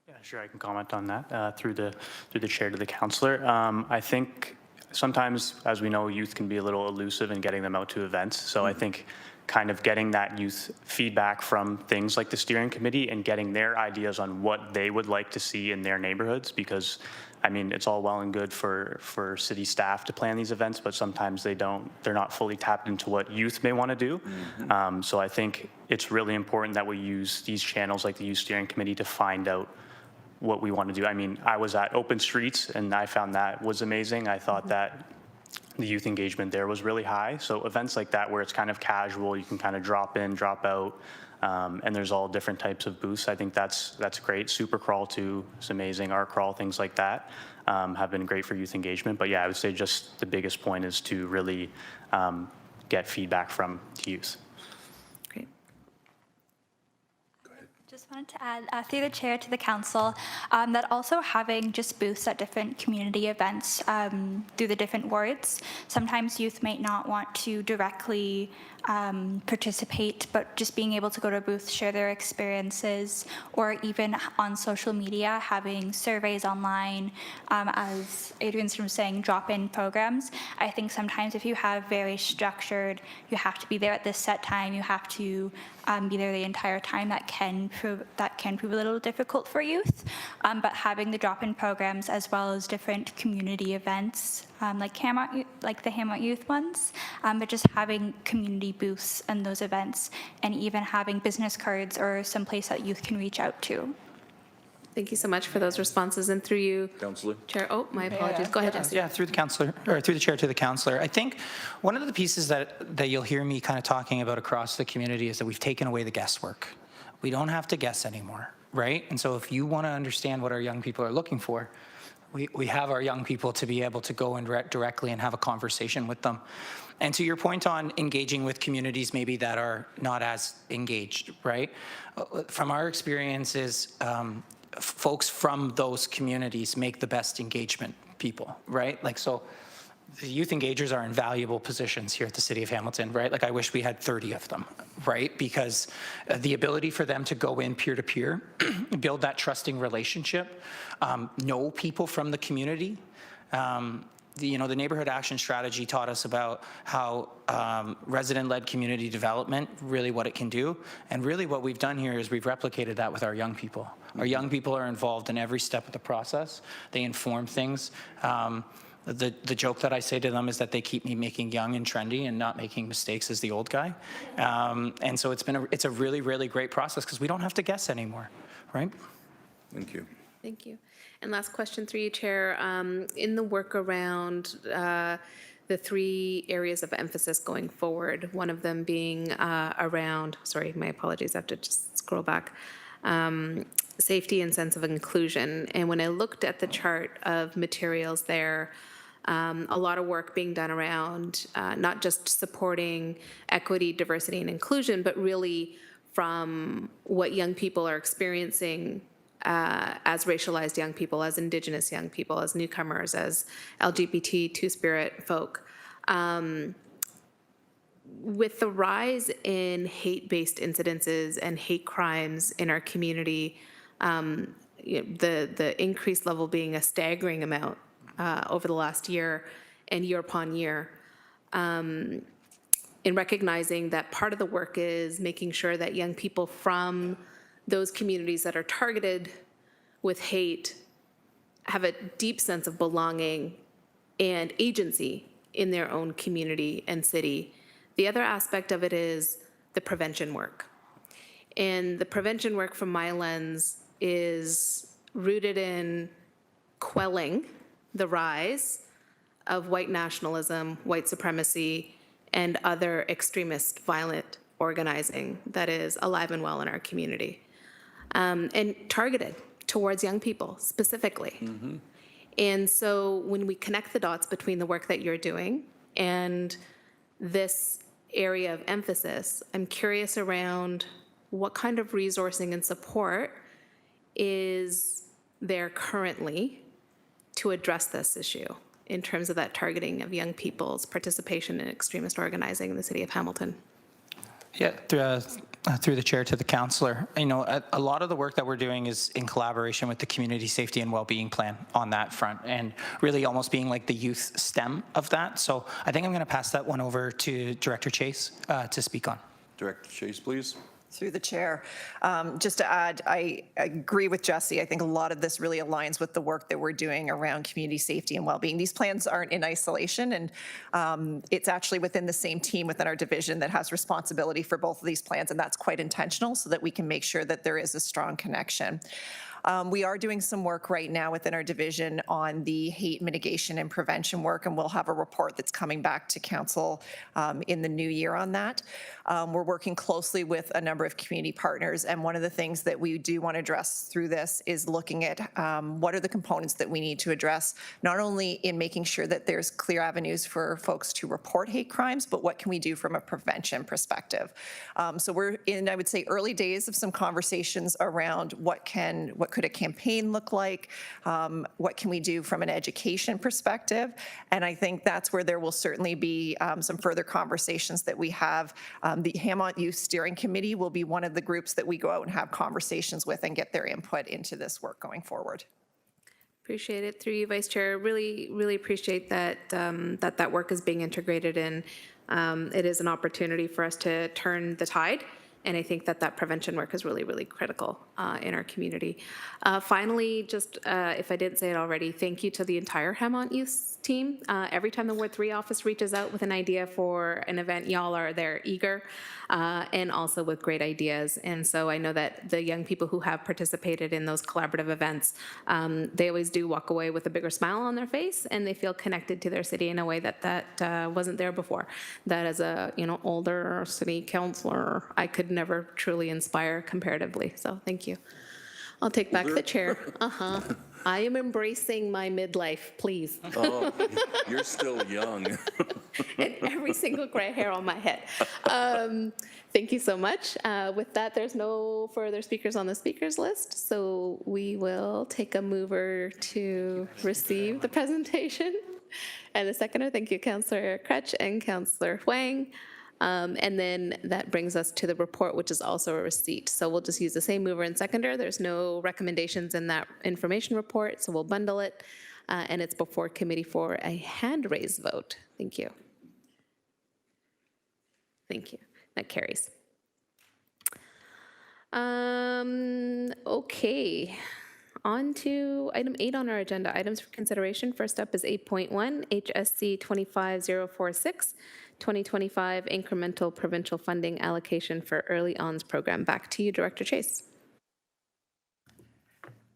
Yeah, sure, I can comment on that through the chair to the councillor. I think sometimes, as we know, youth can be a little elusive in getting them out to events. So I think kind of getting that youth feedback from things like the steering committee and getting their ideas on what they would like to see in their neighborhoods, because I mean, it's all well and good for city staff to plan these events, but sometimes they're not fully tapped into what youth may want to do. Mm-hmm. So I think it's really important that we use these channels like the Youth Steering Committee to find out what we want to do. I mean, I was at Open Streets and I found that was amazing. I thought that the youth engagement there was really high. So events like that where it's kind of casual, you can kind of drop in, drop out, and there's all different types of booths. I think that's great. Super Crawl too is amazing. Art Crawl, things like that have been great for youth engagement. But yeah, I would say just the biggest point is to really get feedback from youth. Great. Just just wanted to add, through the chair to the council, that also having just booths at different community events through the different wards, sometimes youth might not want to directly participate, but just being able to go to a booth, share their experiences, or even on social media, having surveys online, as Adrian's was saying, drop-in programs. I think sometimes if you have very structured, you have to be there at this set time, you have to be there the entire time, that can prove a little difficult for youth. But having the drop-in programs as well as different community events, like the Hamlet Youth ones, but just having community booths and those events, and even having business cards or some place that youth can reach out to. Thank you so much for those responses. And through you, Councillor? Chair, oh, my apologies. Go ahead, Jesse. Yeah, through the councillor, or through the chair to the councillor. I think one of the pieces that you'll hear me kind of talking about across the community is that we've taken away the guesswork. We don't have to guess anymore, right? And so if you want to understand what our young people are looking for, we have our young people to be able to go and directly and have a conversation with them. And to your point on engaging with communities maybe that are not as engaged, right? From our experiences, folks from those communities make the best engagement people, right? Like, so the youth engagers are in valuable positions here at the City of Hamilton, right? Like, I wish we had 30 of them, right? Because the ability for them to go in peer-to-peer, build that trusting relationship, know people from the community. The Neighborhood Action Strategy taught us about how resident-led community development, really what it can do. And really what we've done here is we've replicated that with our young people. Our young people are involved in every step of the process. They inform things. The joke that I say to them is that they keep me making young and trendy and not making mistakes as the old guy. And so it's a really, really great process because we don't have to guess anymore, right? Thank you. Thank you. And last question through you, Chair. In the work around the 3 areas of emphasis going forward, one of them being around, sorry, my apologies, I have to just scroll back, safety and sense of inclusion. And when I looked at the chart of materials there, a lot of work being done around not just supporting equity, diversity, and inclusion, but really from what young people are experiencing as racialized young people, as Indigenous young people, as newcomers, as LGBT Two-Spirit folk. With the rise in hate-based incidences and hate crimes in our community, the increased level being a staggering amount over the last year and year upon year, in recognizing that part of the work is making sure that young people from those communities that are targeted with hate have a deep sense of belonging and agency in their own community and city. The other aspect of it is the prevention work. And the prevention work from my lens is rooted in quelling the rise of white nationalism, white supremacy, and other extremist violent organizing that is alive and well in our community. And targeted towards young people specifically. Mm-hmm. And so when we connect the dots between the work that you're doing and this area of emphasis, I'm curious around what kind of resourcing and support is there currently to address this issue in terms of that targeting of young people's participation in extremist organizing in the City of Hamilton? Yeah, through the chair to the councillor. A lot of the work that we're doing is in collaboration with the Community Safety and Wellbeing Plan on that front, and really almost being like the youth stem of that. So I think I'm going to pass that one over to Director Chase to speak on. Director Chase, please. Through the chair. Just to add, I agree with Jesse. I think a lot of this really aligns with the work that we're doing around community safety and well-being. These plans aren't in isolation, and it's actually within the same team within our division that has responsibility for both of these plans, and that's quite intentional so that we can make sure that there is a strong connection. We are doing some work right now within our division on the hate mitigation and prevention work, and we'll have a report that's coming back to council in the new year on that. We're working closely with a number of community partners, and one of the things that we do want to address through this is looking at what are the components that we need to address, not only in making sure that there's clear avenues for folks to report hate crimes, but what can we do from a prevention perspective. So we're in, I would say, early days of some conversations around what could a campaign look like, what can we do from an education perspective, and I think that's where there will certainly be some further conversations that we have. The Hammond Youth Steering Committee will be one of the groups that we go out and have conversations with and get their input into this work going forward. Appreciate it. Through you, Vice Chair, really appreciate that that work is being integrated in. It is an opportunity for us to turn the tide, and I think that prevention work is really critical in our community. Finally, just if I didn't say it already, thank you to the entire Hammond Youth team. Every time the Ward 3 office reaches out with an idea for an event, y'all are there eager and also with great ideas. And so I know that the young people who have participated in those collaborative events, they always do walk away with a bigger smile on their face, and they feel connected to their city in a way that wasn't there before. That as a older city councilor, I could never truly inspire comparatively. So thank you. I'll take back the chair. I am embracing my midlife, please. Oh, you're still young. And every single gray hair on my head. Thank you so much. With that, there's no further speakers on the speakers list, so we will take a mover to receive the presentation. And a seconder, thank you, Councillor Crutch and Councillor Huang. And then that brings us to the report, which is also a receipt. So we'll just use the same mover and seconder. There's no recommendations in that information report, so we'll bundle it. And it's before committee for a hand raise vote. Thank you. Thank you. That carries. Okay. On to item 8 on our agenda, items for consideration. First up is 8.1, HSC 25046, 2025 Incremental Provincial Funding Allocation for Early Ons Program. Back to you, Director Chase.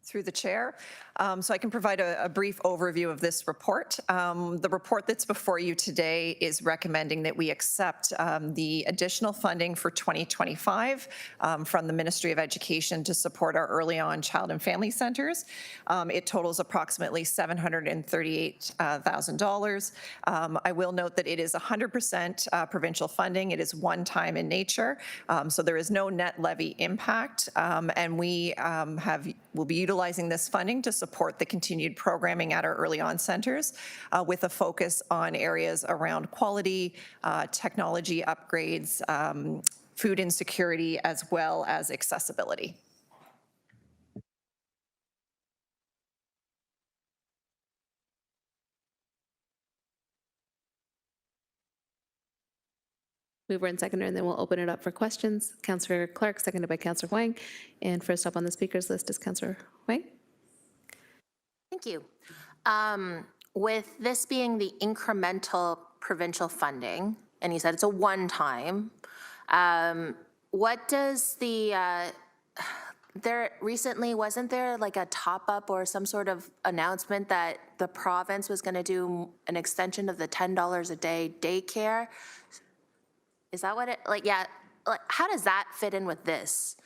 Through the chair. So I can provide a brief overview of this report. The report that's before you today is recommending that we accept the additional funding for 2025 from the Ministry of Education to support our early on child and family centers. It totals approximately $738,000. I will note that it is 100% provincial funding. It is one-time in nature, so there is no net levy impact, and we will be utilizing this funding to support the continued programming at our early on centers with a focus on areas around quality, technology upgrades, food insecurity, as well as accessibility. Mover and seconder, and then we'll open it up for questions. Councillor Clark, seconded by Councillor Huang. And first up on the speakers list is Councillor Huang. Thank you. With this being the incremental provincial funding, and you said it's a one-time, what does there recently, wasn't there like a top-up or some sort of announcement that the province was going to do an extension of the $10 a day daycare? Is that what how does that fit in with this?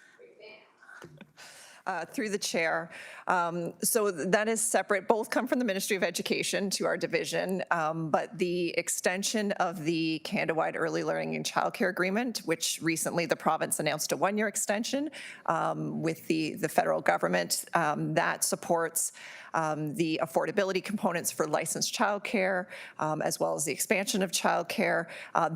Through the chair. So that is separate. Both come from the Ministry of Education to our division, but the extension of the Canada-wide Early Learning and Childcare Agreement, which recently the province announced a one-year extension with the federal government, that supports the affordability components for licensed childcare, as well as the expansion of childcare.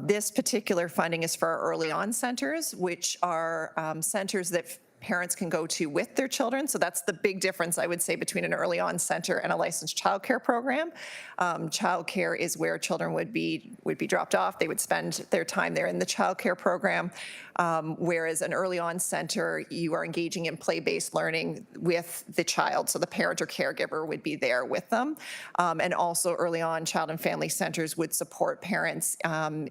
This particular funding is for our early on centers, which are centers that parents can go to with their children. So that's the big difference, I would say, between an early on center and a licensed childcare program. Childcare is where children would be dropped off. They would spend their time there in the childcare program. Whereas an early on center, you are engaging in play-based learning with the child. So the parent or caregiver would be there with them. And also early on child and family centers would support parents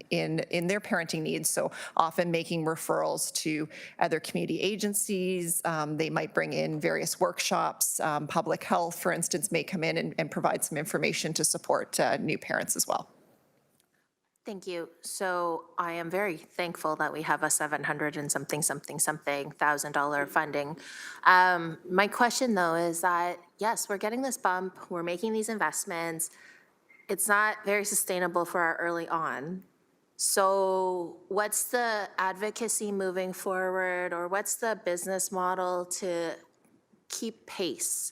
in their parenting needs. So often making referrals to other community agencies, agencies. They might bring in various workshops. Public health, for instance, may come in and provide some information to support new parents as well. Thank you. So I am very thankful that we have a $700 and something thousand funding. My question though is that, yes, we're getting this bump, we're making these investments. It's not very sustainable for our early on. So what's the advocacy moving forward, or what's the business model to keep pace?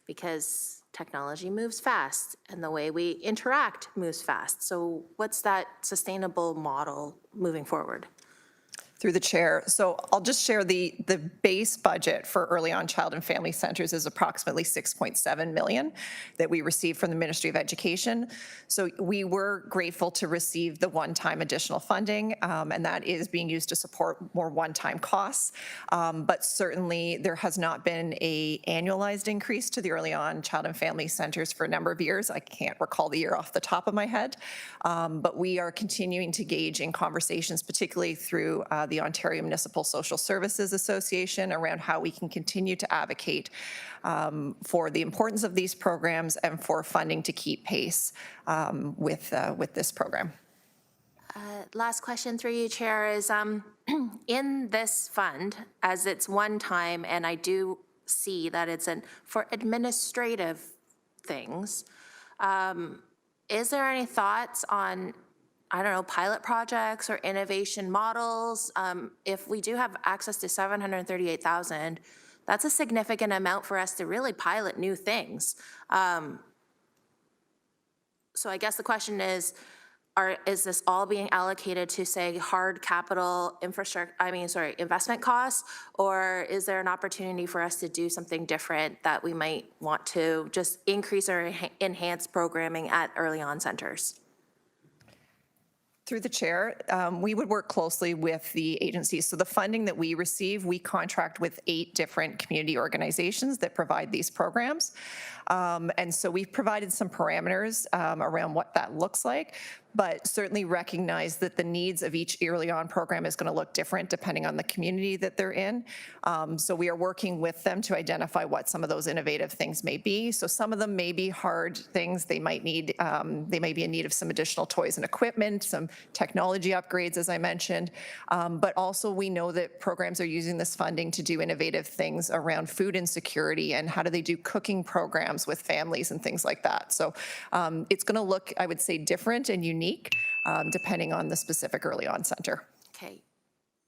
Because technology moves fast and the way we interact moves fast. So what's that sustainable model moving forward? Through the chair. So I'll just share the base budget for early on child and family centers is approximately $6.7 million that we received from the Ministry of Education. So we were grateful to receive the one-time additional funding, and that is being used to support more one-time costs. But certainly there has not been a annualized increase to the early on child and family centers for a number of years. I can't recall the year off the top of my head, but we are continuing to engage in conversations, particularly through the Ontario Municipal Social Services Association, around how we can continue to advocate for the importance of these programs and for funding to keep pace with this program. Last question through you, Chair, is in this fund, as it's one time, and I do see that it's for administrative things, is there any thoughts on, I don't know, pilot projects or innovation models? If we do have access to $738,000, that's a significant amount for us to really pilot new things. So I guess the question is this all being allocated to, say, hard capital investment costs, or is there an opportunity for us to do something different that we might want to just increase or enhance programming at early on centers? Through the chair, we would work closely with the agencies. So the funding that we receive, we contract with 8 different community organizations that provide these programs. And so we've provided some parameters around what that looks like, but certainly recognize that the needs of each early on program is going to look different depending on the community that they're in. So we are working with them to identify what some of those innovative things may be. So some of them may be hard things. They might need, they may be in need of some additional toys and equipment, some technology upgrades, as I mentioned. But also we know that programs are using this funding to do innovative things around food insecurity and how do they do cooking programs with families and things like that. So it's going to look, I would say, different and unique depending on the specific early on center. Okay.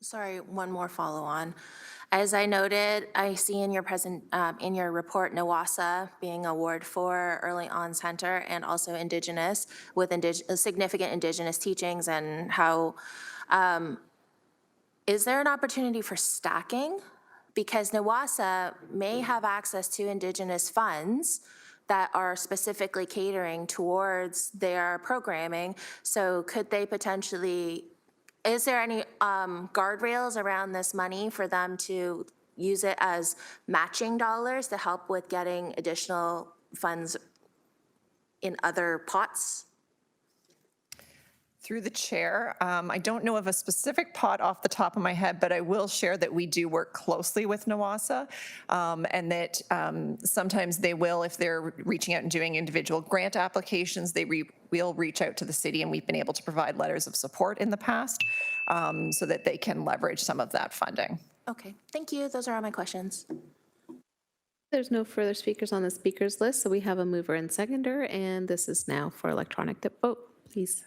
Sorry, one more follow on. As I noted, I see in your in your report, NWASA being award for early on center and also Indigenous with significant Indigenous teachings, and how, is there an opportunity for stacking? Because NWASA may have access to Indigenous funds that are specifically catering towards their programming. So could they potentially, is there any guardrails around this money for them to use it as matching dollars to help with getting additional funds in other pots? Through the chair, I don't know of a specific pot off the top of my head, but I will share that we do work closely with NWASA, and that sometimes they will, if they're reaching out and doing individual grant applications, they will reach out to the city, and we've been able to provide letters of support in the past so that they can leverage some of that funding. Okay, thank you. Those are all my questions. There's no further speakers on the speakers list, so we have a mover and seconder, and this is now for electronic vote, please.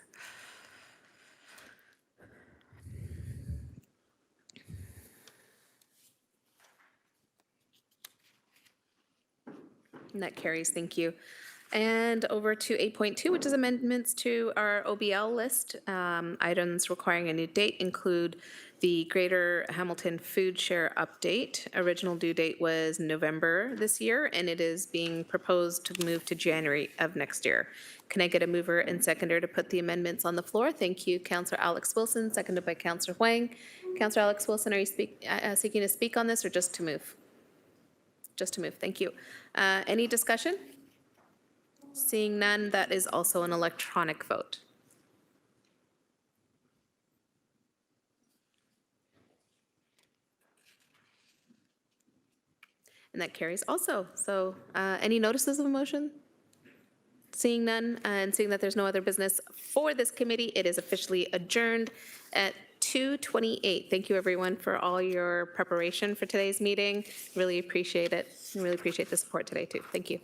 And that carries, thank you. And over to 8.2, which is amendments to our OBL list. Items requiring a new date include the Greater Hamilton Food Share Update. Original due date was November this year, and it is being proposed to move to January of next year. Can I get a mover and seconder to put the amendments on the floor? Thank you, Councillor Alex Wilson, seconded by Councillor Huang. Councillor Alex Wilson, are you seeking to speak on this or just to move? Just to move, thank you. Any discussion? Seeing none, that is also an electronic vote. And that carries also. So any notices of a motion? Seeing none, and seeing that there's no other business for this committee, it is officially adjourned at 2:28. Thank you, everyone, for all your preparation for today's meeting. Really appreciate it. Really appreciate the support today, too. Thank you.